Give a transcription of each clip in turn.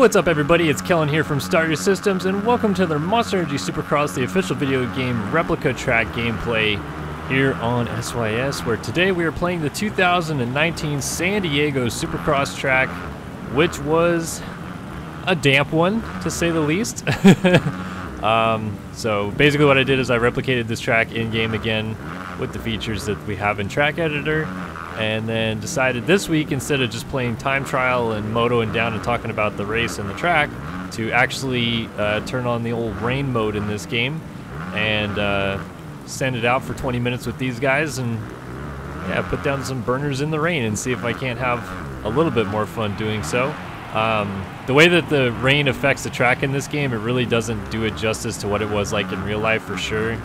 what's up everybody, it's Kellen here from Starter Systems, and welcome to the Monster Energy Supercross, the official video game replica track gameplay here on SYS, where today we are playing the 2019 San Diego Supercross track, which was a damp one, to say the least. So basically what I did is I replicated this track in-game again with the features that we have in Track Editor, and then decided this week, instead of just playing time trial and motoing down and talking about the race and the track, to actually turn on the old rain mode in this game and send it out for 20 minutes with these guys and put down some burners in the rain and see if I can't have a little bit more fun doing so. The way that the rain affects the track in this game, it really doesn't do it justice to what it was like in real life, for sure.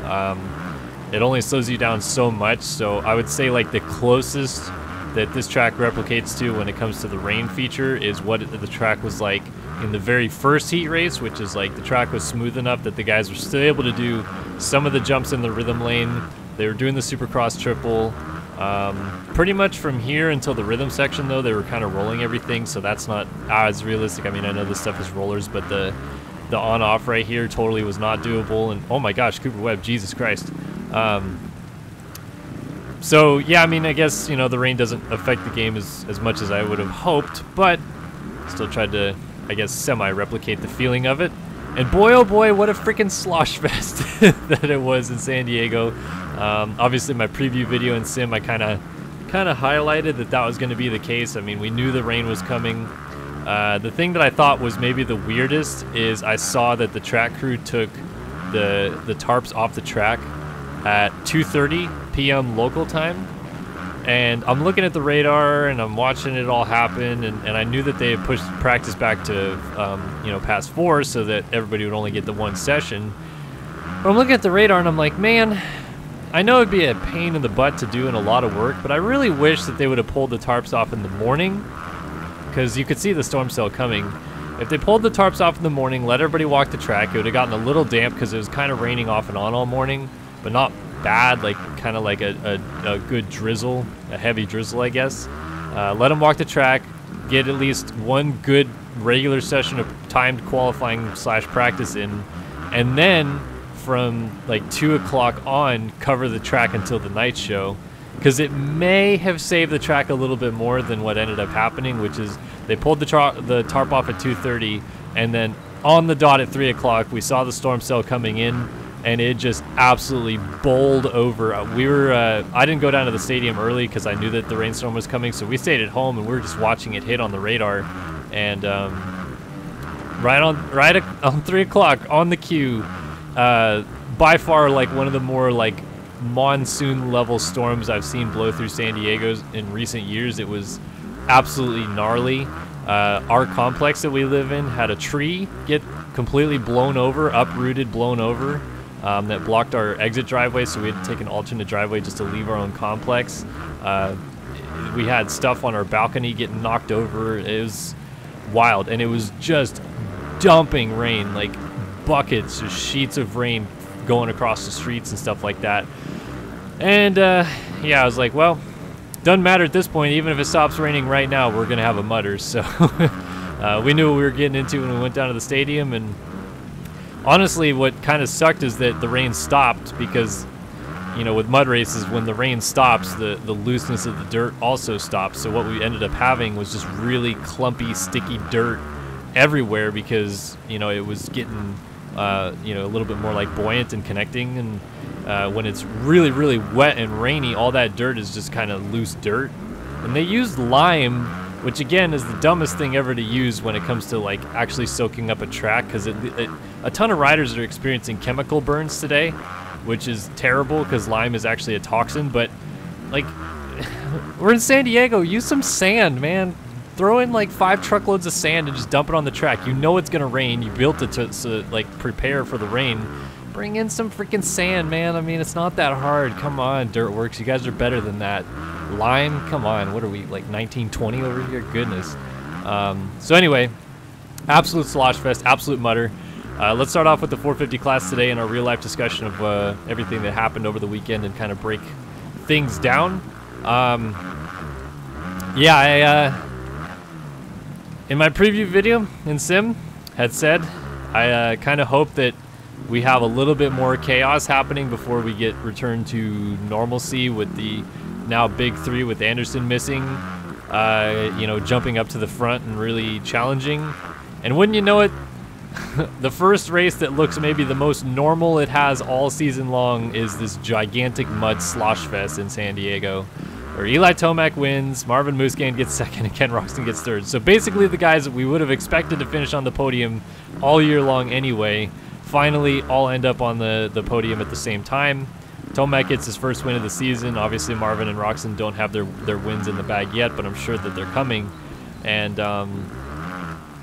It only slows you down so much, so I would say like the closest that this track replicates to when it comes to the rain feature is what the track was like in the very first heat race, which is like the track was smooth enough that the guys were still able to do some of the jumps in the rhythm lane. They were doing the Supercross triple. Pretty much from here until the rhythm section though, they were kind of rolling everything, so that's not as realistic. I mean, I know this stuff is rollers, but the on-off right here totally was not doable. And oh my gosh, Cooper Webb, Jesus Christ. So yeah, I mean, I guess, you know, the rain doesn't affect the game as much as I would have hoped, but still tried to, I guess, semi-replicate the feeling of it. And boy, oh boy, what a freaking slosh fest that it was in San Diego. Obviously, my preview video in Sim, I kind of highlighted that was going to be the case. I mean, we knew the rain was coming. The thing that I thought was maybe the weirdest is I saw that the track crew took the tarps off the track at 2:30 p.m. local time, and I'm looking at the radar and I'm watching it all happen, and I knew that they had pushed practice back to you know, past 4 so that everybody would only get the one session. But I'm looking at the radar and I'm like, man, I know it'd be a pain in the butt to do and a lot of work, but I really wish that they would have pulled the tarps off in the morning, because you could see the storm cell coming. If they pulled the tarps off in the morning, let everybody walk the track, it would have gotten a little damp because it was kind of raining off and on all morning, but not bad, like kind of like a good drizzle, a heavy drizzle, I guess. Let them walk the track, get at least one good regular session of timed qualifying / practice in, and then from like 2 o'clock on, cover the track until the night show, because it may have saved the track a little bit more than what ended up happening, which is they pulled the tarp off at 2:30, and then on the dot at 3 o'clock, we saw the storm cell coming in, and it just absolutely bowled over. I didn't go down to the stadium early because I knew that the rainstorm was coming, so we stayed at home and we were just watching it hit on the radar. And right on 3 o'clock on the cue, by far like one of the more like monsoon level storms I've seen blow through San Diego in recent years. It was absolutely gnarly. Our complex that we live in had a tree get completely blown over, uprooted, blown over. That blocked our exit driveway, so we had to take an alternate driveway just to leave our own complex. We had stuff on our balcony getting knocked over. It was wild, and it was just dumping rain, like buckets, just sheets of rain going across the streets and stuff like that. And yeah, I was like, well, doesn't matter at this point. Even if it stops raining right now, we're gonna have a mutter. So we knew what we were getting into when we went down to the stadium. And honestly, what kind of sucked is that the rain stopped, because, you know, with mud races, when the rain stops, the looseness of the dirt also stops. So what we ended up having was just really clumpy, sticky dirt everywhere, because, you know, it was getting, you know, a little bit more like buoyant and connecting. And when it's really, really wet and rainy, all that dirt is just kind of loose dirt. And they used lime, which again is the dumbest thing ever to use when it comes to like actually soaking up a track, because a ton of riders are experiencing chemical burns today, which is terrible because lime is actually a toxin. But like, we're in San Diego, use some sand, man. Throw in like 5 truckloads of sand and just dump it on the track. You know it's gonna rain. You built it to like prepare for the rain. Bring in some freaking sand, man. I mean, it's not that hard. Come on, Dirtworks, you guys are better than that. Lime, come on. What are we, like 1920 over here? Goodness. So anyway, absolute slosh fest, absolute mutter. Let's start off with the 450 class today and our real life discussion of everything that happened over the weekend and kind of break things down. Yeah, in my preview video in Sim, had said I kind of hope that we have a little bit more chaos happening before we get returned to normalcy with the now big three with Anderson missing, you know, jumping up to the front and really challenging. And wouldn't you know it, the first race that looks maybe the most normal it has all season long is this gigantic mud slosh fest in San Diego, where Eli Tomac wins, Marvin Musquin gets second, and Ken Roczen gets third. So basically the guys that we would have expected to finish on the podium all year long anyway, finally all end up on the podium at the same time. Tomac gets his first win of the season. Obviously Marvin and Roczen don't have their wins in the bag yet, but I'm sure that they're coming. And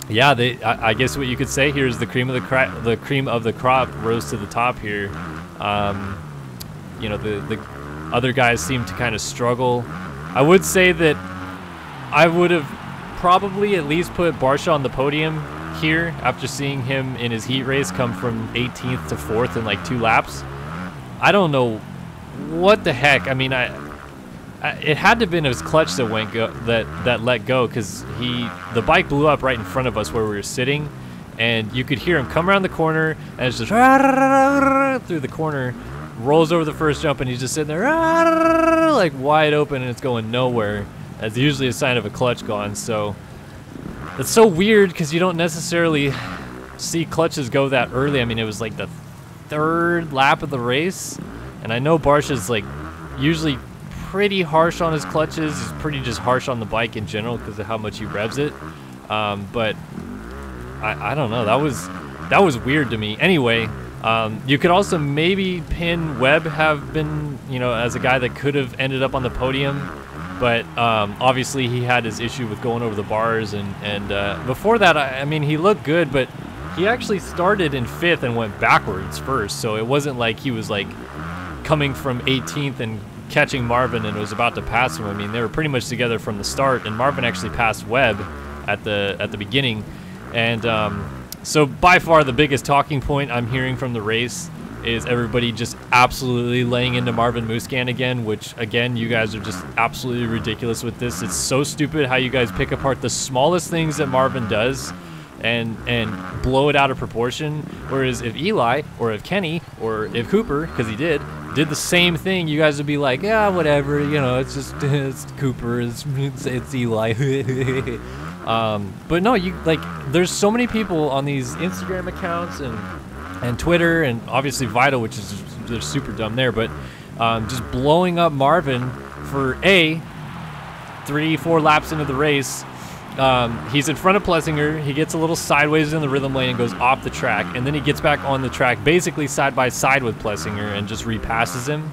yeah, I guess what you could say here is the cream of the crop rose to the top here. You know, the other guys seem to kind of struggle. I would say that I would have probably at least put Barsha on the podium here after seeing him in his heat race come from 18th to 4th in like 2 laps. I don't know what the heck. I mean, it had to have been his clutch that that let go, because the bike blew up right in front of us where we were sitting, and you could hear him come around the corner, and it's just through the corner, rolls over the first jump, and he's just sitting there like wide open, and it's going nowhere. That's usually a sign of a clutch gone. So it's so weird because you don't necessarily see clutches go that early. I mean, it was like the 3rd lap of the race, and I know Barsha's like usually pretty harsh on his clutches. He's pretty just harsh on the bike in general because of how much he revs it. But I don't know. That was weird to me. Anyway, you could also maybe pin Webb have been, you know, as a guy that could have ended up on the podium, but obviously he had his issue with going over the bars, and before that, I mean, he looked good, but he actually started in 5th and went backwards first, so it wasn't like he was like coming from 18th and catching Marvin and was about to pass him. I mean, they were pretty much together from the start, and Marvin actually passed Webb at the beginning. And so by far the biggest talking point I'm hearing from the race is everybody just absolutely laying into Marvin Musquin again, which again, you guys are just absolutely ridiculous with this. It's so stupid how you guys pick apart the smallest things that Marvin does and blow it out of proportion. Whereas if Eli or if Kenny or if Cooper, because he did the same thing, you guys would be like, yeah, whatever, you know, it's just it's Cooper, it's Eli. But no, you like, there's so many people on these Instagram accounts and Twitter, and obviously Vital, which is, they're super dumb there, but just blowing up Marvin for 3-4 laps into the race. He's in front of Plessinger, he gets a little sideways in the rhythm lane and goes off the track, and then he gets back on the track basically side by side with Plessinger and just repasses him.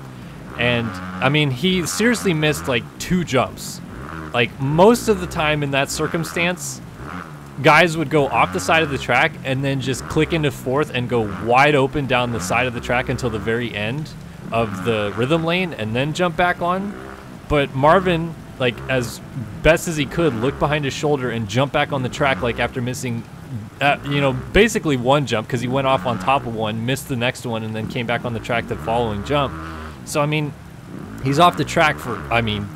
And I mean, he seriously missed like 2 jumps. Like most of the time in that circumstance, guys would go off the side of the track and then just click into 4th and go wide open down the side of the track until the very end of the rhythm lane and then jump back on. But Marvin, like as best as he could, look behind his shoulder and jump back on the track, like after missing, you know, basically 1 jump, because he went off on top of one, missed the next one, and then came back on the track the following jump. So I mean, he's off the track for, I mean,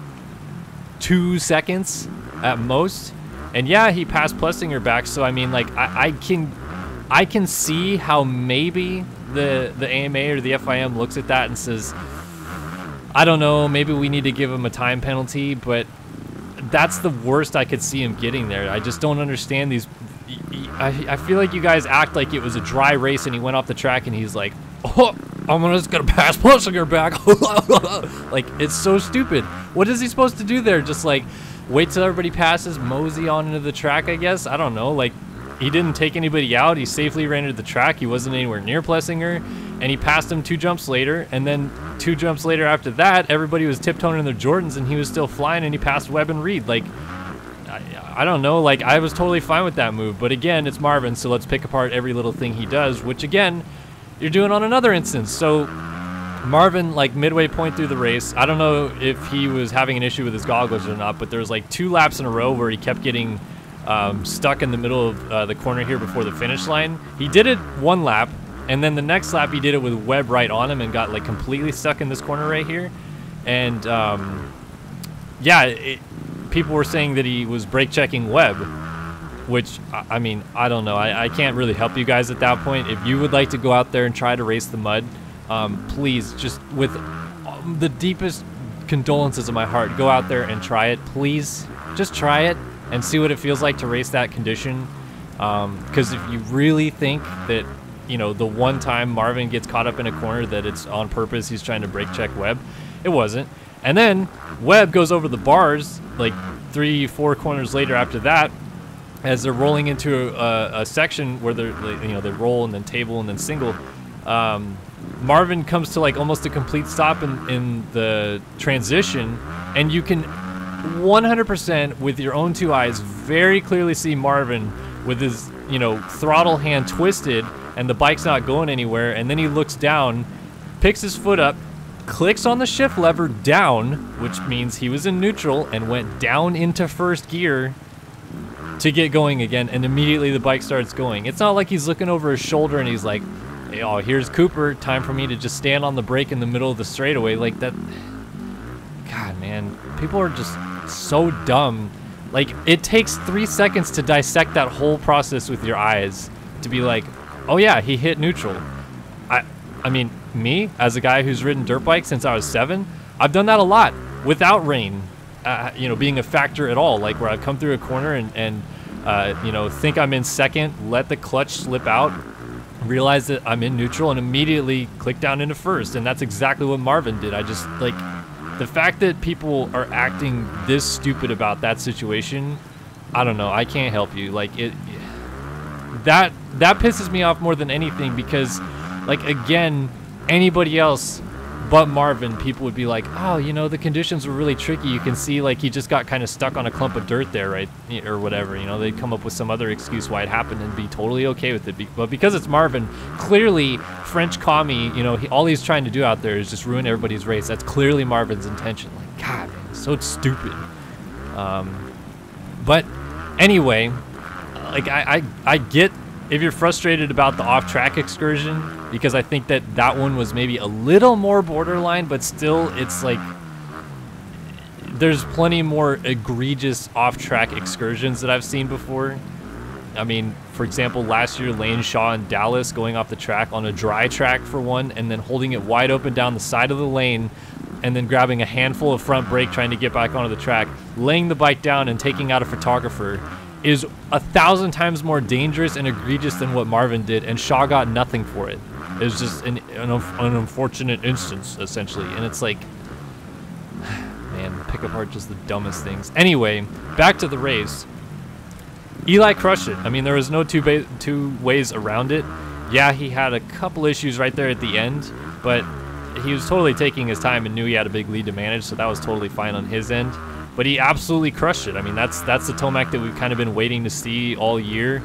2 seconds at most, and yeah, he passed Plessinger back. So I mean, like I can see how maybe the AMA or the FIM looks at that and says, I don't know, maybe we need to give him a time penalty, but that's the worst I could see him getting there. I just don't understand these. I feel like you guys act like it was a dry race and he went off the track and he's like, oh, I'm just gonna pass Plessinger back. Like, it's so stupid. What is he supposed to do there? Just like wait till everybody passes, mosey on into the track, I guess? I don't know. Like, he didn't take anybody out. He safely ran into the track. He wasn't anywhere near Plessinger, and he passed him 2 jumps later, and then 2 jumps later after that, everybody was tiptoeing in their Jordans, and he was still flying, and he passed Webb and Reed. Like, I don't know. Like, I was totally fine with that move, but again, it's Marvin, so let's pick apart every little thing he does, which again, you're doing on another instance. So Marvin, like midway point through the race, I don't know if he was having an issue with his goggles or not, but there was like 2 laps in a row where he kept getting stuck in the middle of the corner here before the finish line. He did it 1 lap, and then the next lap he did it with Webb right on him and got like completely stuck in this corner right here. And yeah, people were saying that he was brake checking Webb, which, I mean, I don't know. I can't really help you guys at that point. If you would like to go out there and try to race the mud, please, just with the deepest condolences of my heart, go out there and try it. Please, just try it and see what it feels like to race that condition. Because if you really think that, you know, the one time Marvin gets caught up in a corner that it's on purpose, he's trying to brake check Webb, it wasn't. And then Webb goes over the bars like 3-4 corners later after that, as they're rolling into a section where they're, you know, they roll and then table and then single. Marvin comes to like almost a complete stop in the transition, and you can 100% with your own two eyes very clearly see Marvin with his, you know, throttle hand twisted and the bike's not going anywhere, and then he looks down, picks his foot up, clicks on the shift lever down, which means he was in neutral, and went down into first gear to get going again, and immediately the bike starts going. It's not like he's looking over his shoulder and he's like, hey, oh, here's Cooper, time for me to just stand on the brake in the middle of the straightaway. Like that, God, man, people are just so dumb. Like, it takes 3 seconds to dissect that whole process with your eyes to be like, oh yeah, he hit neutral. I mean, me, as a guy who's ridden dirt bikes since I was 7, I've done that a lot without rain, you know, being a factor at all. Like, where I come through a corner and you know, think I'm in second, let the clutch slip out, realize that I'm in neutral, and immediately click down into first. And that's exactly what Marvin did. I just, like, the fact that people are acting this stupid about that situation, I don't know. I can't help you. Like, that pisses me off more than anything, because, like, again, anybody else but Marvin, people would be like, oh, you know, the conditions were really tricky. You can see, like, he just got kind of stuck on a clump of dirt there, right? Or whatever, you know, they'd come up with some other excuse why it happened and be totally okay with it. But because it's Marvin, clearly French commie, you know, all he's trying to do out there is just ruin everybody's race. That's clearly Marvin's intention. Like, God, man, it's so stupid. But anyway, like, I get if you're frustrated about the off-track excursion, because I think that one was maybe a little more borderline, but still, it's like, there's plenty more egregious off-track excursions that I've seen before. I mean, for example, last year, Lane Shaw and Dallas going off the track on a dry track for one, and then holding it wide open down the side of the lane, and then grabbing a handful of front brake trying to get back onto the track, laying the bike down and taking out a photographer is 1,000 times more dangerous and egregious than what Marvin did, and Shaw got nothing for it. It was just an unfortunate instance, essentially. And it's like, man, pick apart just the dumbest things. Anyway, back to the race. Eli crushed it. I mean, there was no two ways around it. Yeah, he had a couple issues right there at the end, but he was totally taking his time and knew he had a big lead to manage, so that was totally fine on his end. But he absolutely crushed it. I mean, that's the Tomac that we've kind of been waiting to see all year.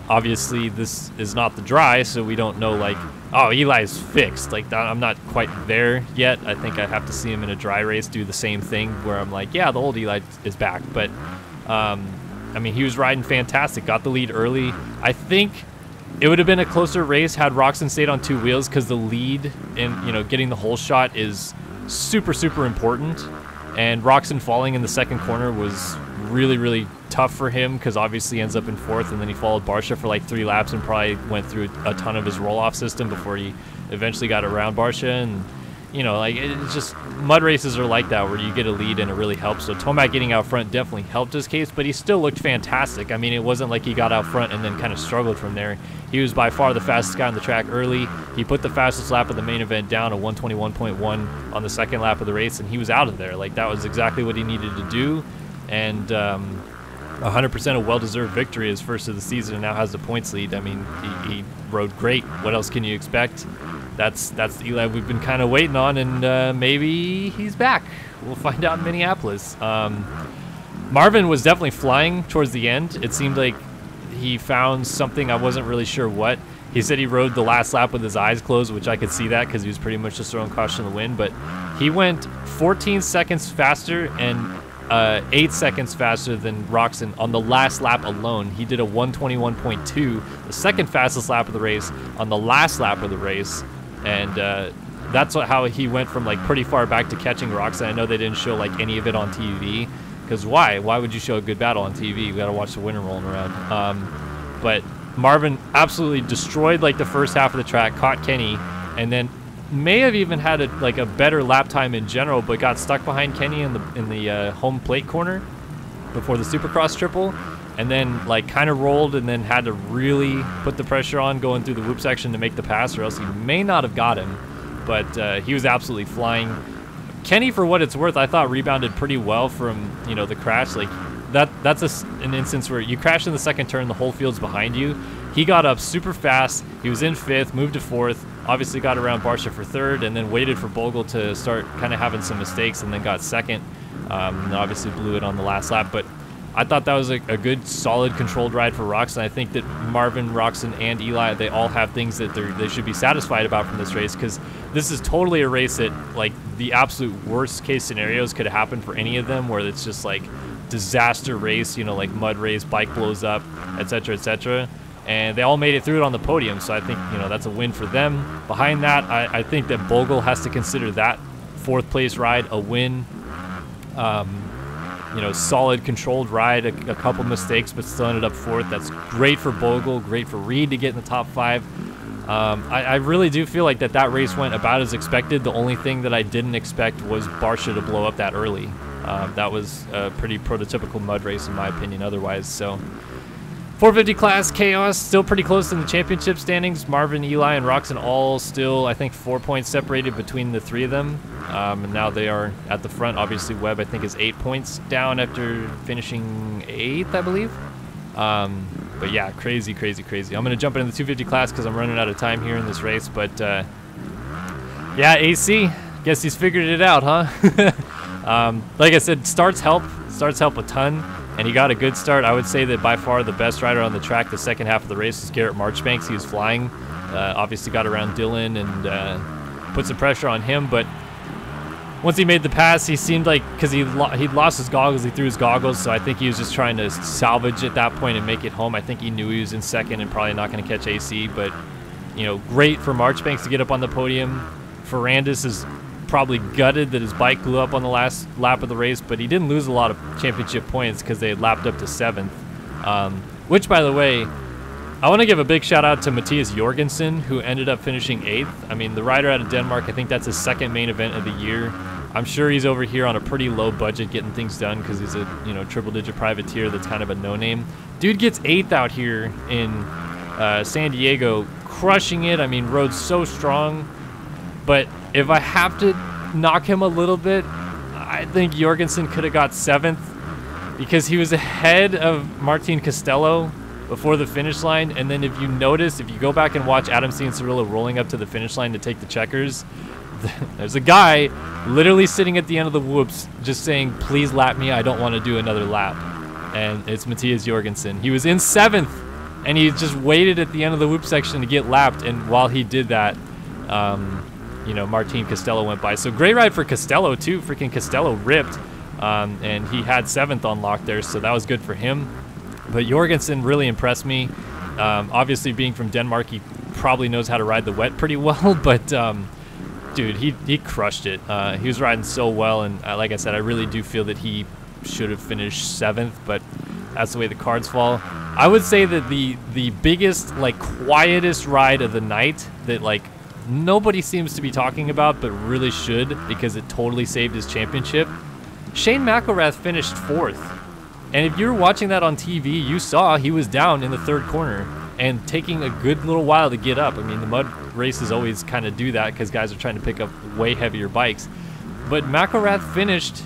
Obviously, this is not the dry, so we don't know, like, oh, Eli's fixed. Like, I'm not quite there yet. I think I have to see him in a dry race do the same thing where I'm like, yeah, the old Eli is back. But, I mean, he was riding fantastic, got the lead early. I think it would have been a closer race had Roxon stayed on 2 wheels, because the lead and, you know, getting the whole shot is super, super important. And Roxon falling in the second corner was really, really tough for him, because obviously he ends up in 4th, and then he followed Barsha for like 3 laps and probably went through a ton of his roll-off system before he eventually got around Barsha. And, you know, like, it's just, mud races are like that, where you get a lead and it really helps. So Tomac getting out front definitely helped his case, but he still looked fantastic. I mean, it wasn't like he got out front and then kind of struggled from there. He was by far the fastest guy on the track early. He put the fastest lap of the main event down, a 121.1 on the second lap of the race, and he was out of there. Like, that was exactly what he needed to do. And 100% a well-deserved victory, his first of the season, and now has the points lead. I mean, he rode great. What else can you expect? That's the Eli we've been kind of waiting on, and maybe he's back. We'll find out in Minneapolis. Marvin was definitely flying towards the end. It seemed like he found something. I wasn't really sure what. He said he rode the last lap with his eyes closed, which I could see that, because he was pretty much just throwing caution to the wind. But he went 14 seconds faster and 8 seconds faster than Roxon on the last lap alone. He did a 121.2, the second fastest lap of the race, on the last lap of the race. And that's how he went from, like, pretty far back to catching Roxon. I know they didn't show, like, any of it on TV, Because why? Why would you show a good battle on TV? You got to watch the winner rolling around. But Marvin absolutely destroyed like the first half of the track, caught Kenny, and then may have even had a better lap time in general, but got stuck behind Kenny in the home plate corner before the Supercross triple, and then like kind of rolled and then had to really put the pressure on going through the whoop section to make the pass, or else he may not have got him. But he was absolutely flying. Kenny, for what it's worth, I thought rebounded pretty well from, you know, the crash. Like that's an instance where you crash in the second turn, the whole field's behind you. He got up super fast. He was in 5th, moved to 4th, obviously got around Barsha for 3rd, and then waited for Bogle to start kind of having some mistakes, and then got 2nd. And obviously blew it on the last lap. But I thought that was a good, solid, controlled ride for Roczen. I think that Marvin, Roczen, and Eli, they all have things that they should be satisfied about from this race, because this is totally a race that, like, the absolute worst case scenarios could have happened for any of them, where it's just like disaster race, you know, like mud race, bike blows up, etc., etc. And they all made it through it on the podium, so I think, you know, that's a win for them. Behind that, I think that Bogle has to consider that 4th place ride a win. You know, solid, controlled ride, a couple mistakes, but still ended up 4th. That's great for Bogle, great for Reed to get in the top 5. I really do feel like that race went about as expected. The only thing that I didn't expect was Barsha to blow up that early. That was a pretty prototypical mud race in my opinion otherwise. So 450 class chaos, still pretty close in the championship standings. Marvin, Eli, and Roczen all still, I think, 4 points separated between the 3 of them. And now they are at the front. Obviously, Webb, I think, is 8 points down after finishing 8th, I believe. But yeah, crazy, crazy, crazy. I'm going to jump into the 250 class because I'm running out of time here in this race. But yeah, AC, guess he's figured it out, huh? Like I said, starts help a ton. And he got a good start. I would say that by far the best rider on the track the second half of the race is Garrett Marchbanks. He was flying. Obviously got around Dylan and put some pressure on him. But once he made the pass, he seemed like, because he'd lost his goggles, he threw his goggles. So I think he was just trying to salvage at that point and make it home. I think he knew he was in 2nd and probably not going to catch AC. But, you know, great for Marchbanks to get up on the podium. Ferrandis is probably gutted that his bike blew up on the last lap of the race, but he didn't lose a lot of championship points because they had lapped up to 7th. Which, by the way, I want to give a big shout out to Matthias Jorgensen, who ended up finishing 8th. I mean, the rider out of Denmark, I think that's his 2nd main event of the year. I'm sure he's over here on a pretty low budget getting things done because he's a, you know, triple-digit privateer that's kind of a no-name. Dude gets 8th out here in San Diego, crushing it. I mean, road's so strong. But if I have to knock him a little bit, I think Jorgensen could have got 7th because he was ahead of Martin Costello before the finish line. And then if you notice, if you go back and watch Adam C. and Cirillo rolling up to the finish line to take the checkers, there's a guy literally sitting at the end of the whoops just saying, please lap me, I don't want to do another lap. And it's Matthias Jorgensen. He was in 7th, and he just waited at the end of the whoop section to get lapped. And while he did that, you know, Martin Costello went by. So great ride for Costello too. Freaking Costello ripped, and he had 7th on lock there, so that was good for him. But Jorgensen really impressed me. Obviously, being from Denmark, he probably knows how to ride the wet pretty well. But dude, he crushed it. He was riding so well, and like I said, I really do feel that he should have finished 7th. But that's the way the cards fall. I would say that the biggest, like, quietest ride of the night that, like, nobody seems to be talking about, but really should, because it totally saved his championship. Shane McElrath finished 4th. And if you were watching that on TV, you saw he was down in the 3rd corner and taking a good little while to get up. I mean, the mud races always kind of do that because guys are trying to pick up way heavier bikes. But McElrath finished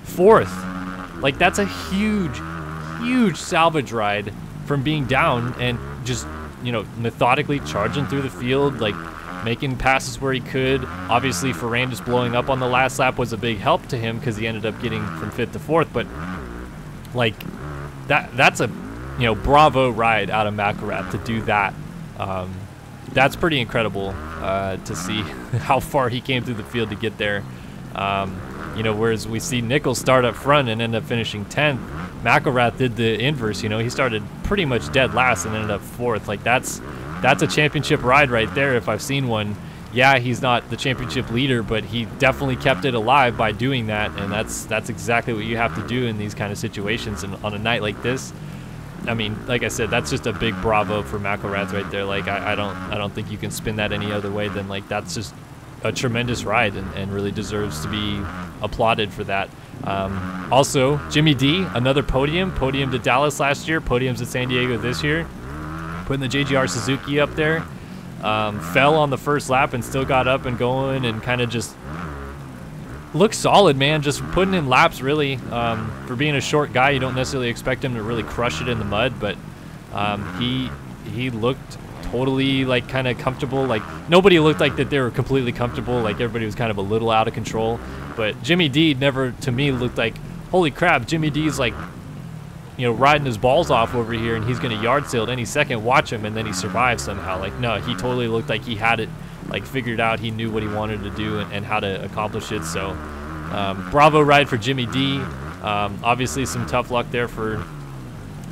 4th. Like, that's a huge, huge salvage ride from being down and just, you know, methodically charging through the field, like, making passes where he could. Obviously, Ferrandis blowing up on the last lap was a big help to him because he ended up getting from 5th to 4th. But like that's a, you know, bravo ride out of McElrath to do that. That's pretty incredible to see how far he came through the field to get there. You know, whereas we see Nichols start up front and end up finishing 10th, McElrath did the inverse. You know, he started pretty much dead last and ended up 4th. Like, that's a championship ride right there if I've seen one. yeah, he's not the championship leader, but he definitely kept it alive by doing that, and that's exactly what you have to do in these kind of situations. And on a night like this, I mean, like I said, that's just a big bravo for McElrath right there. Like I don't think you can spin that any other way than like that's just a tremendous ride and really deserves to be applauded for that. Also, Jimmy D, another podium to Dallas last year, podiums at San Diego this year, putting the JGR Suzuki up there. Fell on the first lap and still got up and going and kind of just looked solid, man. Just putting in laps, really. For being a short guy, you don't necessarily expect him to really crush it in the mud, but he looked totally like kind of comfortable. Like nobody looked like that they were completely comfortable. Like everybody was kind of a little out of control. But Jimmy D never, to me, looked like, holy crap, Jimmy D's like, you know, riding his balls off over here and he's going to yard sale at any second. Watch him, and then he survives somehow. Like, no, he totally looked like he had it like figured out. He knew what he wanted to do and how to accomplish it. So bravo ride for Jimmy D. Obviously some tough luck there for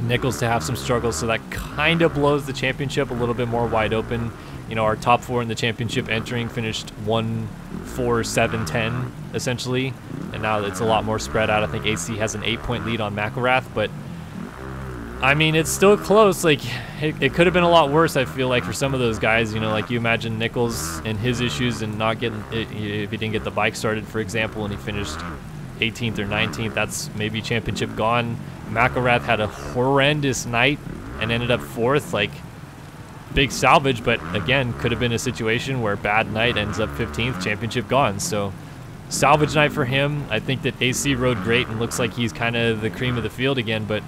Nichols to have some struggles, so that kind of blows the championship a little bit more wide open. You know, our top 4 in the championship entering finished 1, 4, 7, 10 essentially, and now it's a lot more spread out. I think AC has an 8-point lead on McElrath, but I mean, it's still close. Like, it could have been a lot worse, I feel like, for some of those guys. You know, like you imagine Nichols and his issues and not getting it, if he didn't get the bike started, for example, and he finished 18th or 19th, that's maybe championship gone. McElrath had a horrendous night and ended up 4th. Like, big salvage, but again, could have been a situation where bad night ends up 15th, championship gone. So salvage night for him. I think that AC rode great and looks like he's kind of the cream of the field again, but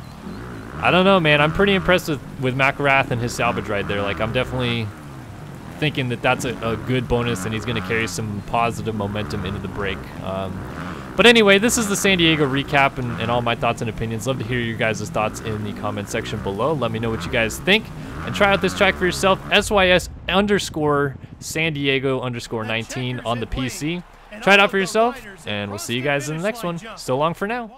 I don't know, man. I'm pretty impressed with McElrath and his salvage ride there. Like, I'm definitely thinking that that's a good bonus, and he's going to carry some positive momentum into the break. But anyway, this is the San Diego recap and all my thoughts and opinions. Love to hear your guys' thoughts in the comment section below. Let me know what you guys think, and try out this track for yourself. SYS_San Diego_19 on the PC. Try it out for yourself, and we'll see you guys in the next one. So long for now.